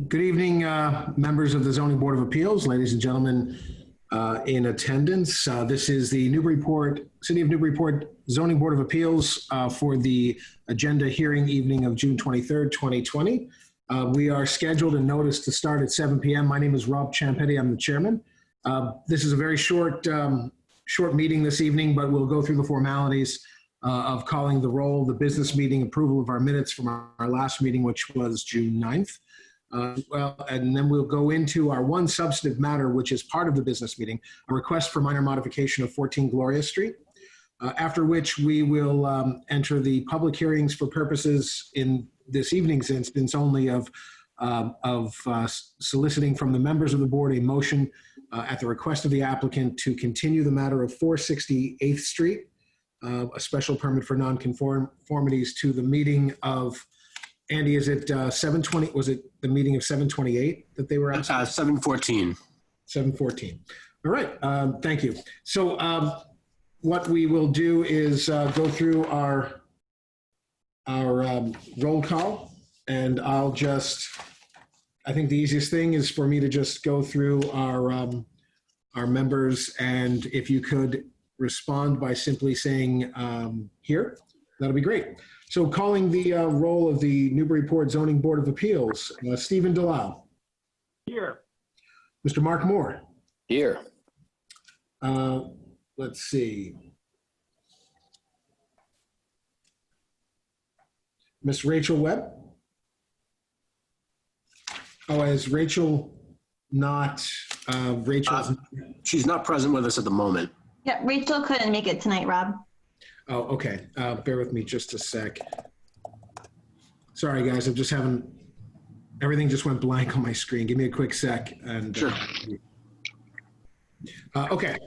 Good evening, members of the Zoning Board of Appeals, ladies and gentlemen in attendance. This is the City of Newburyport Zoning Board of Appeals for the agenda hearing evening of June 23rd, 2020. We are scheduled and noticed to start at 7 p.m. My name is Rob Ciampetti. I'm the chairman. This is a very short meeting this evening, but we'll go through the formalities of calling the roll, the business meeting, approval of our minutes from our last meeting, which was June 9th. And then we'll go into our one substantive matter, which is part of the business meeting, a request for minor modification of 14 Gloria Street, after which we will enter the public hearings for purposes in this evening's instance only of soliciting from the members of the board a motion at the request of the applicant to continue the matter of 468th Street, a special permit for nonconformities to the meeting of, Andy, is it 720? Was it the meeting of 728 that they were at? 714. 714. All right. Thank you. So what we will do is go through our roll call, and I think the easiest thing is for me to just go through our members, and if you could respond by simply saying here, that'll be great. So calling the roll of the Newburyport Zoning Board of Appeals, Stephen Delisle. Here. Mr. Mark Moore. Here. Let's see. Miss Rachel Webb. Oh, is Rachel not, she's not present with us at the moment. Yeah, Rachel couldn't make it tonight, Rob. Oh, okay. Bear with me just a sec. Sorry, guys. I'm just everything just went blank on my screen. Give me a quick sec. And sure. Okay.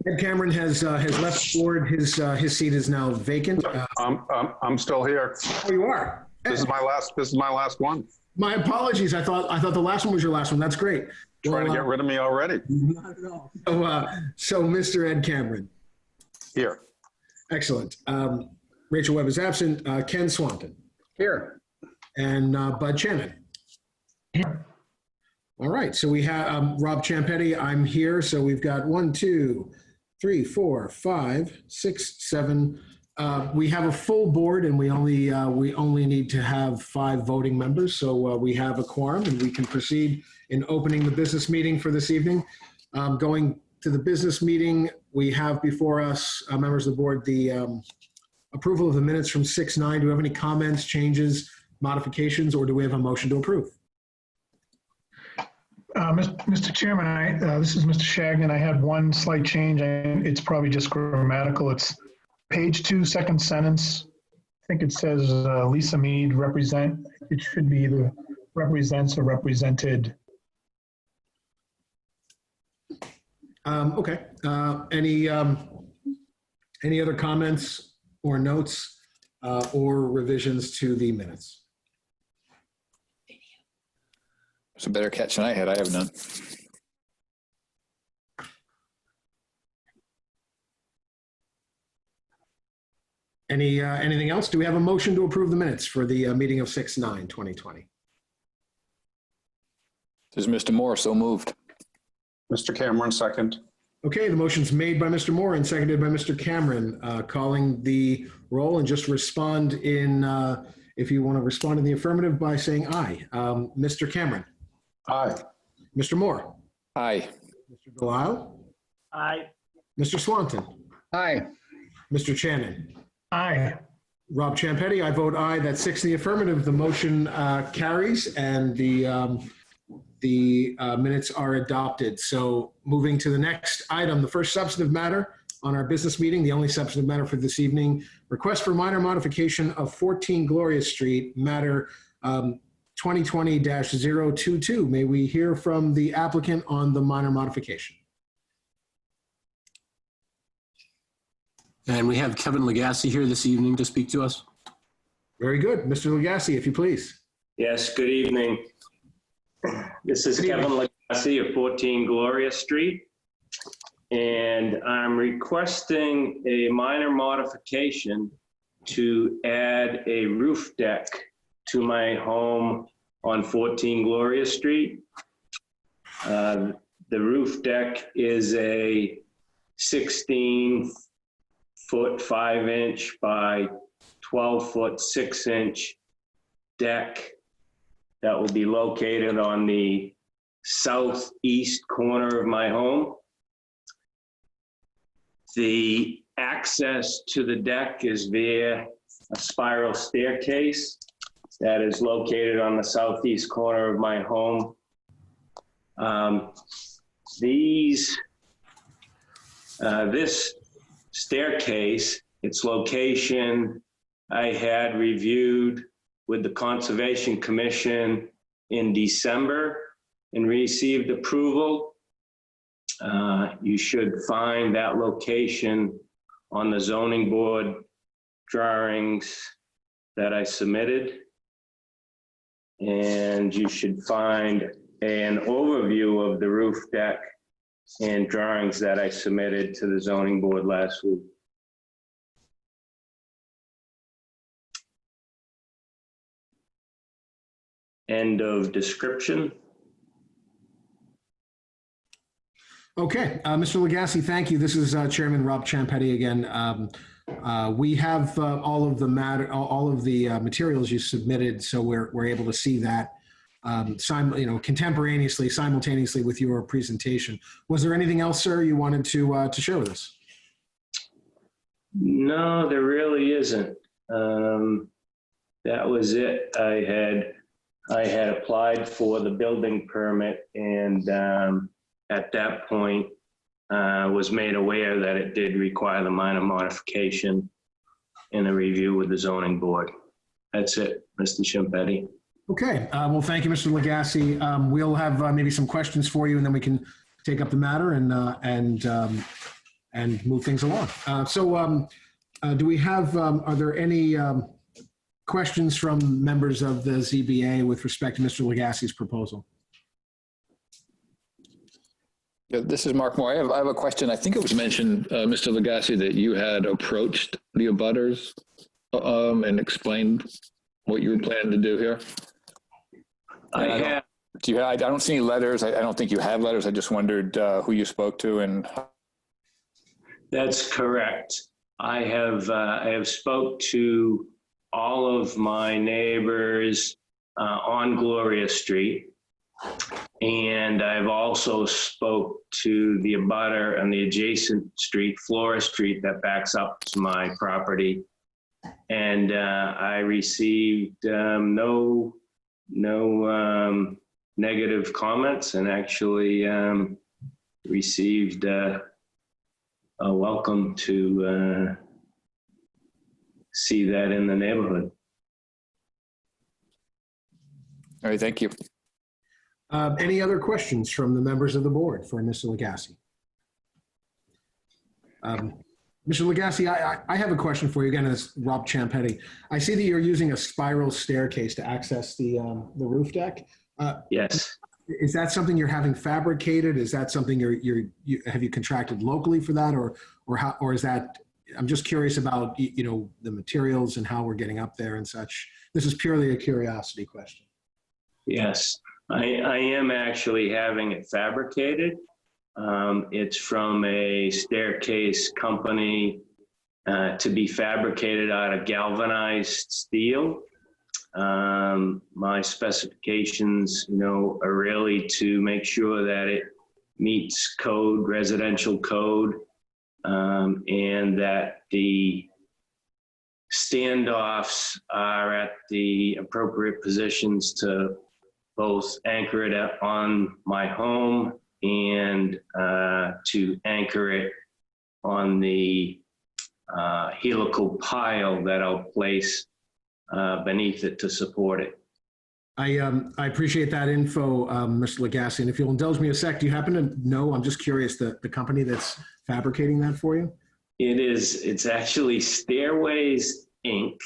Ed Cameron has left the board. His seat is now vacant. I'm still here. Oh, you are? This is my last one. My apologies. I thought the last one was your last one. That's great. Trying to get rid of me already. Not at all. So Mr. Ed Cameron. Here. Excellent. Rachel Webb is absent. Ken Swanton. Here. And Bud Shannon. Here. All right. So we have Rob Ciampetti. I'm here. So we've got 1, 2, 3, 4, 5, 6, 7. We have a full board, and we only need to have 5 voting members. So we have a quorum, and we can proceed in opening the business meeting for this evening. Going to the business meeting, we have before us, members of the board, the approval of the minutes from 6/9. Do we have any comments, changes, modifications, or do we have a motion to approve? Mr. Chairman, this is Mr. Shagnon. I had one slight change, and it's probably just grammatical. It's page 2, second sentence. I think it says Lisa Mead represent. It should be either represents or represented. Okay. Any other comments or notes or revisions to the minutes? It's a better catch than I had. I have none. Anything else? Do we have a motion to approve the minutes for the meeting of 6/9/2020? This is Mr. Moore, so moved. Mr. Cameron, second. Okay, the motion's made by Mr. Moore and seconded by Mr. Cameron. Calling the roll, and just respond in, if you want to respond in the affirmative by saying aye. Mr. Cameron. Aye. Mr. Moore. Aye. Mr. Delisle. Aye. Mr. Swanton. Aye. Mr. Shannon. Aye. Rob Ciampetti, I vote aye. That's 6 in the affirmative. The motion carries, and the minutes are adopted. So moving to the next item, the first substantive matter on our business meeting, the only substantive matter for this evening, request for minor modification of 14 Gloria Street, matter 2020-022. May we hear from the applicant on the minor modification? And we have Kevin Legassi here this evening to speak to us. Very good. Mr. Legassi, if you please. Yes, good evening. This is Kevin Legassi of 14 Gloria Street, and I'm requesting a minor modification to add a roof deck to my home on 14 Gloria Street. The roof deck is a 16-foot 5-inch by 12-foot 6-inch deck that will be located on the southeast corner of my home. The access to the deck is via a spiral staircase that is located on the southeast corner of my home. This staircase, its location, I had reviewed with the Conservation Commission in December and received approval. You should find that location on the zoning board drawings that I submitted. And you should find an overview of the roof deck and drawings that I submitted to the zoning board last week. End of description. Okay, Mr. Legassi, thank you. This is Chairman Rob Champetti again. We have all of the materials you submitted, so we're able to see that contemporaneously, simultaneously with your presentation. Was there anything else, sir, you wanted to share with us? No, there really isn't. That was it. I had applied for the building permit, and at that point was made aware that it did require the minor modification in a review with the zoning board. That's it, Mr. Champetti. Okay, well, thank you, Mr. Legassi. We'll have maybe some questions for you, and then we can take up the matter and move things along. Do we have? Are there any questions from members of the ZBA with respect to Mr. Legassi's proposal? Yeah, this is Mark Moore. I have a question. I think it was mentioned, Mr. Legassi, that you had approached the abutters and explained what you were planning to do here. I don't see any letters. I don't think you have letters. I just wondered who you spoke to and. That's correct. I have spoke to all of my neighbors on Gloria Street. And I've also spoke to the abutter on the adjacent street, Flora Street, that backs up to my property. And I received no negative comments, and actually received a welcome to see that in the neighborhood. All right, thank you. Any other questions from the members of the board for Mr. Legassi? Mr. Legassi, I have a question for you again, as Rob Champetti. I see that you're using a spiral staircase to access the roof deck. Yes. Is that something you're having fabricated? Is that something have you contracted locally for that, or is that? I'm just curious about the materials and how we're getting up there and such. This is purely a curiosity question. Yes. I am actually having it fabricated. It's from a staircase company to be fabricated out of galvanized steel. My specifications, are really to make sure that it meets code, residential code, and that the standoffs are at the appropriate positions to both anchor it on my home and to anchor it on the helical pile that I'll place beneath it to support it. I appreciate that info, Mr. Legassi. And if you'll indulge me a sec, do you happen to know, I'm just curious, the company that's fabricating that for you? It's actually Stairways Inc.,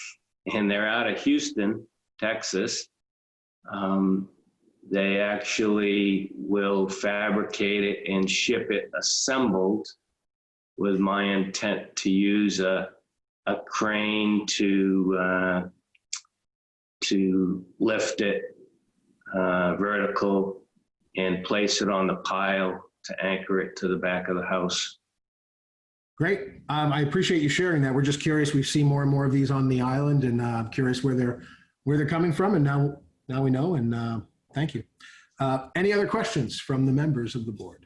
and they're out of Houston, Texas. They actually will fabricate it and ship it assembled, with my intent to use a crane to lift it vertical and place it on the pile to anchor it to the back of the house. Great. I appreciate you sharing that. We're just curious. We've seen more and more of these on the island, and I'm curious where they're coming from. And now we know. And thank you. Any other questions from the members of the board?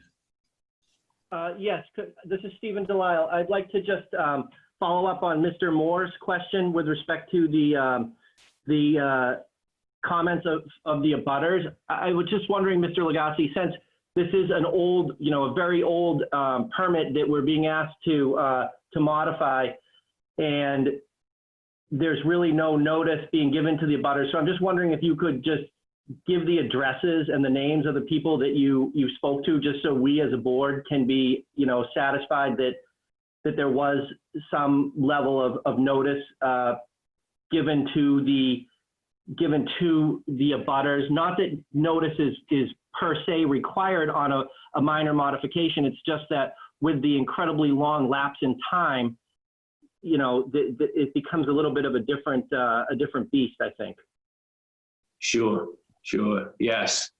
Yes, this is Stephen Delisle. I'd like to just follow up on Mr. Moore's question with respect to the comments of the abutters. I was just wondering, Mr. Lagasse, since this is an old, a very old permit that we're being asked to modify, and there's really no notice being given to the abutters. So I'm just wondering if you could just give the addresses and the names of the people that you spoke to, just so we as a board can be, satisfied that there was some level of notice given to the abutters. Not that notice is per se required on a minor modification. It's just that with the incredibly long lapse in time, it becomes a little bit of a different beast, I think. Sure, yes.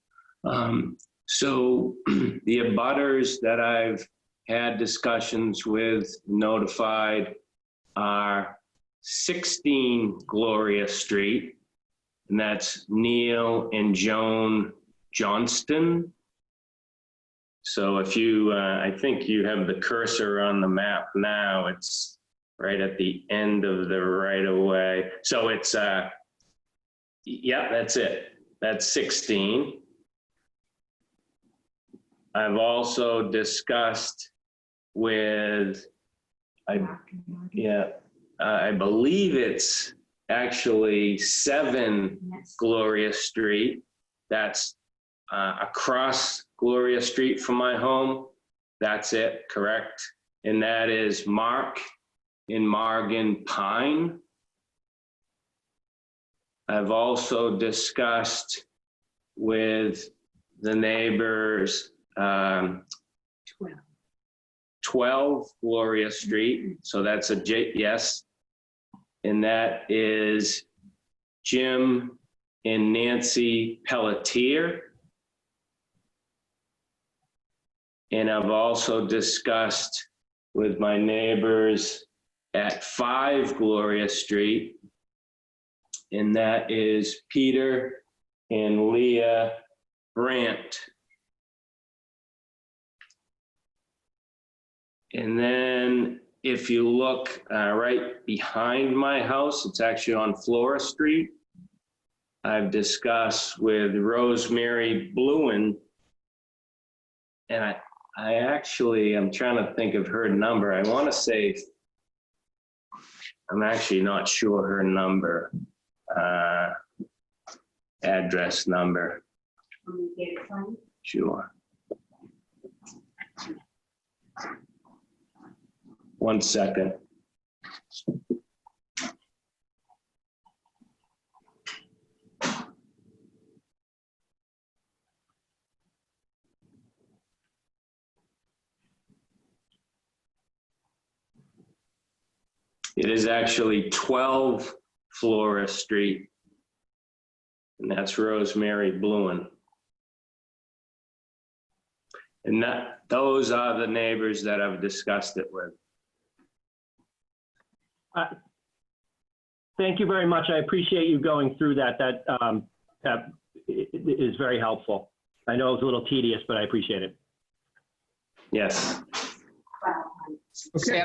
So the abutters that I've had discussions with, notified, are 16 Gloria Street, and that's Neil and Joan Johnston. So if you, I think you have the cursor on the map now, it's right at the end of the right of way. So it's, yeah, that's it. That's 16. I've also discussed with, I believe it's actually 7 Gloria Street. That's across Gloria Street from my home. That's it, correct? And that is Mark and Margan Pine. I've also discussed with the neighbors 12 Gloria Street. So that's a yes. And that is Jim and Nancy Pelletier. And I've also discussed with my neighbors at 5 Gloria Street, and that is Peter and Leah Brandt. And then if you look right behind my house, it's actually on Flora Street. I've discussed with Rosemary Bluen, and I'm trying to think of her number. I want to say, I'm actually not sure her number, address number. Sure. One second. It is actually 12 Flora Street, and that's Rosemary Bluen. And those are the neighbors that I've discussed it with. Thank you very much. I appreciate you going through that. That is very helpful. I know it was a little tedious, but I appreciate it. Yes. Okay,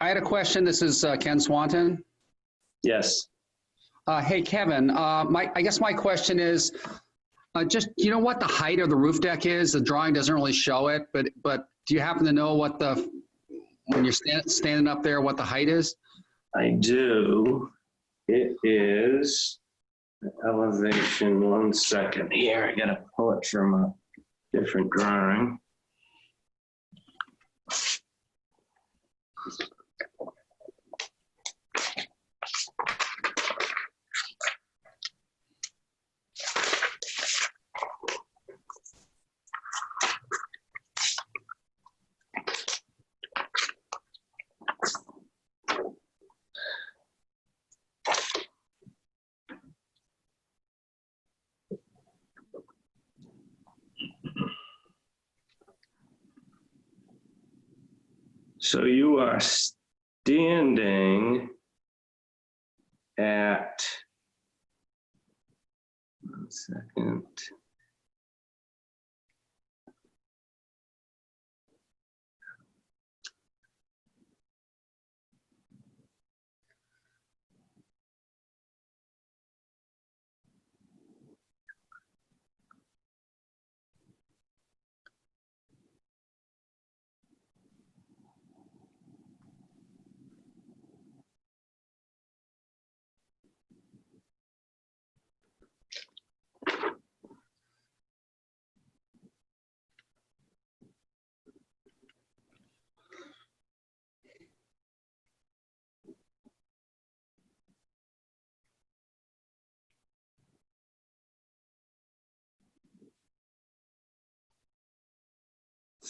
I had a question. This is Ken Swanton. Yes. Hey, Kevin, I guess my question is, just, you know what the height of the roof deck is? The drawing doesn't really show it, but do you happen to know what when you're standing up there, what the height is? I do. It is the elevation. One second here. I gotta pull it from a different drawing. So you are standing at, 1 second.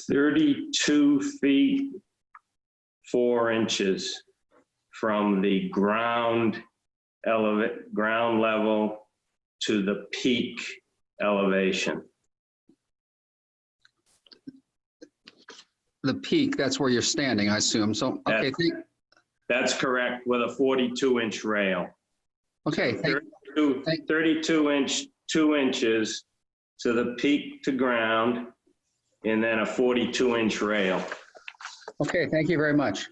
"32 feet 4 inches from the ground level to the peak elevation." The peak, that's where you're standing, I assume. So, okay, That's correct, with a 42-inch rail. okay, 32 inch, 2 inches to the peak to ground, and then a 42-inch rail. okay, thank you very much.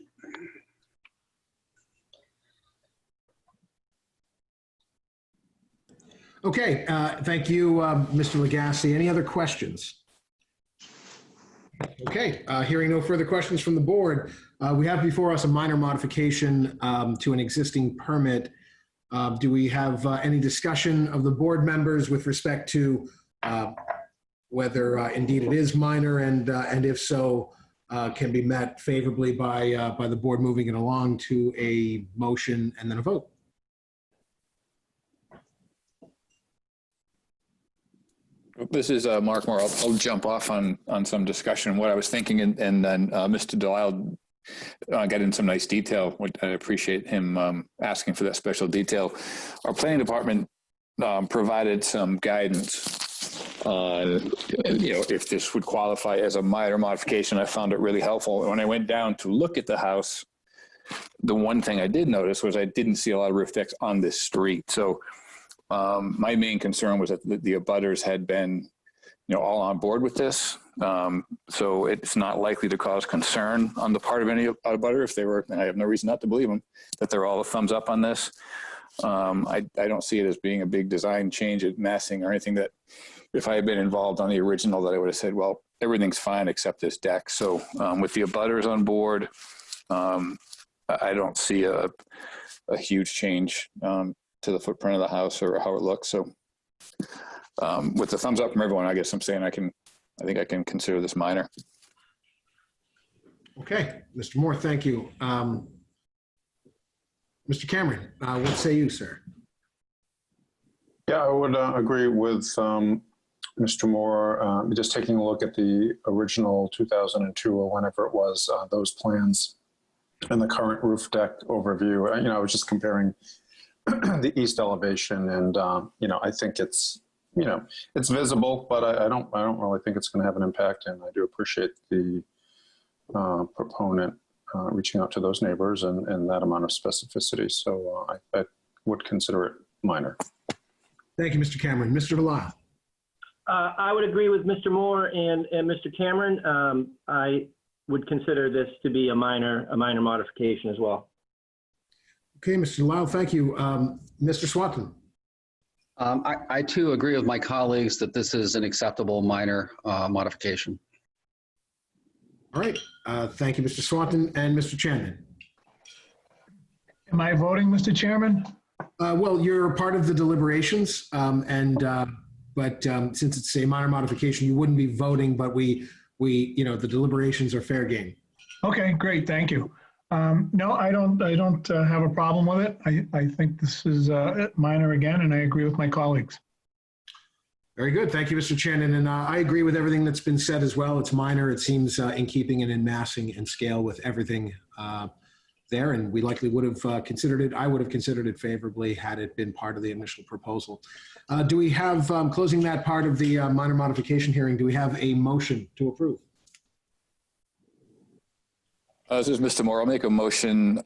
Okay, thank you, Mr. Legassi. Any other questions? Okay, hearing no further questions from the board, we have before us a minor modification to an existing permit. Do we have any discussion of the board members with respect to whether indeed it is minor, and if so, can be met favorably by the board moving it along to a motion and then a vote? This is Mark Moore. I'll jump off on some discussion. What I was thinking, and then Mr. Delisle got in some nice detail. I appreciate him asking for that special detail. Our planning department provided some guidance on, if this would qualify as a minor modification. I found it really helpful. When I went down to look at the house, the one thing I did notice was I didn't see a lot of roof decks on this street. So my main concern was that the abutters had been, all on board with this. So it's not likely to cause concern on the part of any abutter if they were, and I have no reason not to believe them, that they're all a thumbs up on this. I don't see it as being a big design change at massing or anything that if I had been involved on the original that I would have said, well, everything's fine except this deck. So with the abutters on board, I don't see a huge change to the footprint of the house or how it looks. So with the thumbs up from everyone, I guess I'm saying I think I can consider this minor. Okay, Mr. Moore, thank you. Mr. Cameron, what say you, sir? Yeah, I would agree with Mr. Moore. Just taking a look at the original 2002 or whenever it was, those plans and the current roof deck overview. I was just comparing the east elevation, and I think it's it's visible, but I don't really think it's going to have an impact. And I do appreciate the proponent reaching out to those neighbors and that amount of specificity. So I would consider it minor. Thank you, Mr. Cameron. Mr. Delisle. I would agree with Mr. Moore and Mr. Cameron. I would consider this to be a minor modification as well. Okay, Mr. Delisle, thank you. Mr. Swanton. I too agree with my colleagues that this is an acceptable minor modification. All right, thank you, Mr. Swanton and Mr. Chairman. Am I voting, Mr. Chairman? Well, you're part of the deliberations, but since it's a minor modification, you wouldn't be voting, but we the deliberations are fair game. Okay, great, thank you. No, I don't have a problem with it. I think this is minor again, and I agree with my colleagues. Very good. Thank you, Mr. Shannon. And I agree with everything that's been said as well. It's minor. It seems in keeping and in massing and scale with everything there. And we likely would have considered it. I would have considered it favorably had it been part of the initial proposal. Do we have, closing that part of the minor modification hearing, do we have a motion to approve? This is Mr. Moore. I'll make a motion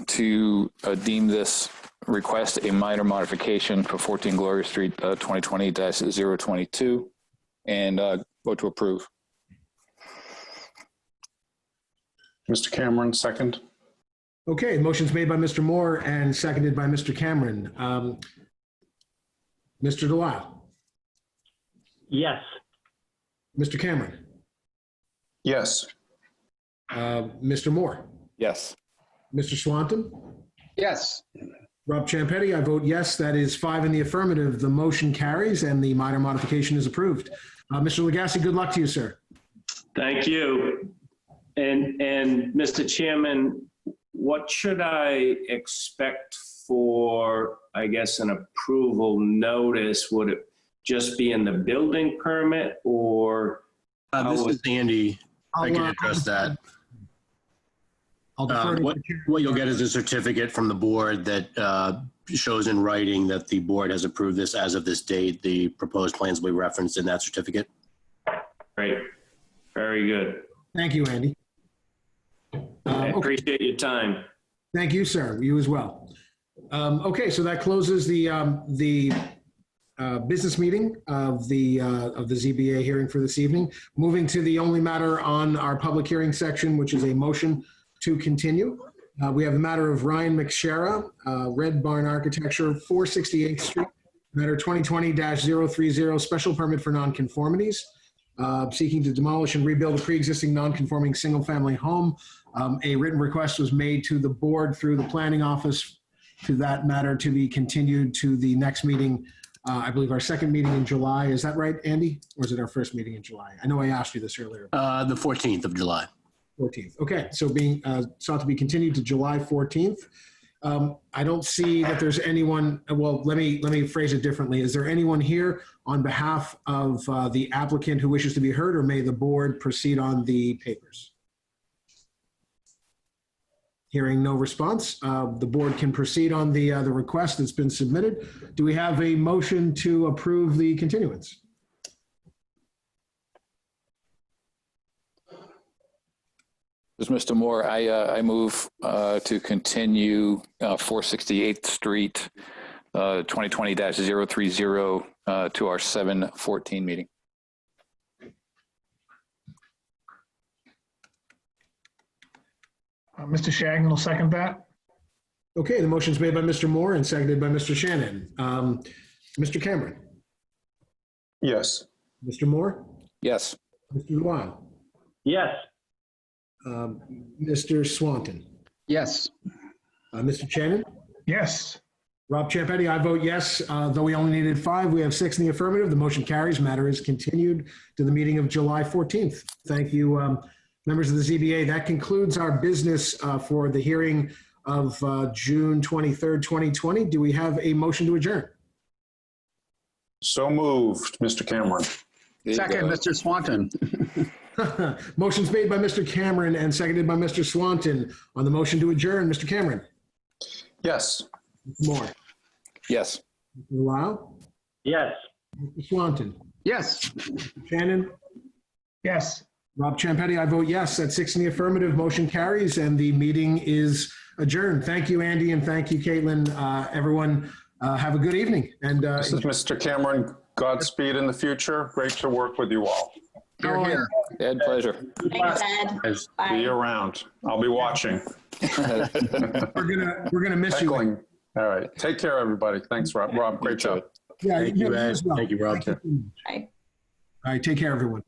to deem this request a minor modification for 14 Gloria Street, 2020-022, and vote to approve. Mr. Cameron, second. Okay, motion's made by Mr. Moore and seconded by Mr. Cameron. Mr. Delisle, Yes. Mr. Cameron, Yes. Mr. Moore, Yes. Mr. Swanton, Yes. Rob Champetti, I vote yes. That is 5 in the affirmative. The motion carries and the minor modification is approved. Mr. Lagasse, good luck to you, sir. Thank you. And Mr. Chairman, what should I expect for, I guess, an approval notice? Would it just be in the building permit, or? This is Andy. I can address that. I'll defer to What you'll get is a certificate from the board that shows in writing that the board has approved this as of this date. The proposed plans will be referenced in that certificate. Great. Very good. Thank you, Andy. I Okay. appreciate your time. Thank you, sir. You as well. Okay, so that closes the business meeting of the ZBA hearing for this evening. Moving to the only matter on our public hearing section, which is a motion to continue. We have the matter of Ryan McShara, Red Barn Architecture, 468th Street, matter 2020-030, special permit for nonconformities, seeking to demolish and rebuild a pre-existing nonconforming single-family home. A written request was made to the board through the planning office to that matter to be continued to the next meeting, I believe our second meeting in July. Is that right, Andy? Or is it our first meeting in July? I know I asked you this earlier. The 14th of July. 14th. Okay, so being sought to be continued to July 14th. I don't see that there's anyone, well, let me phrase it differently. Is there anyone here on behalf of the applicant who wishes to be heard, or may the board proceed on the papers? Hearing no response, the board can proceed on the request that's been submitted. Do we have a motion to approve the continuance? This is Mr. Moore. I move to continue 468th Street, 2020-030 to our 7/14 meeting. Mr. Shagnon will second that. Okay, the motion's made by Mr. Moore and seconded by Mr. Shannon. Mr. Cameron, Yes. Mr. Moore, Yes. Mr. Delisle, Yes. Mr. Swanton, Yes. Mr. Shannon, Yes. Rob Champetti, I vote yes. Though we only needed 5, we have 6 in the affirmative. The motion carries. Matter is continued to the meeting of July 14th. Thank you, members of the ZBA. That concludes our business for the hearing of June 23rd, 2020. Do we have a motion to adjourn? So moved, Mr. Cameron. Second, Mr. Swanton. Motion's made by Mr. Cameron and seconded by Mr. Swanton. On the motion to adjourn, Mr. Cameron. Yes. Mr. Moore. Yes. Mr. Delisle. Yes. Mr. Swanton. Yes. Shannon. Yes. Rob Champetti, I vote yes. That's 6 in the affirmative. Motion carries and the meeting is adjourned. Thank you, Andy, and thank you, Caitlin. Everyone, have a good evening. And This is Mr. Cameron. Godspeed in the future. Great to work with you all. Here, here. Ed, pleasure. Thanks, Ed. Guys, Bye. be around. I'll be watching. we're gonna miss you. Heckling. All right. Take care, everybody. Thanks, Rob. Rob, great job. Yeah, Thank you, you Ed. as well. Thank you, Rob. Thank you. Bye. All right, take care, everyone.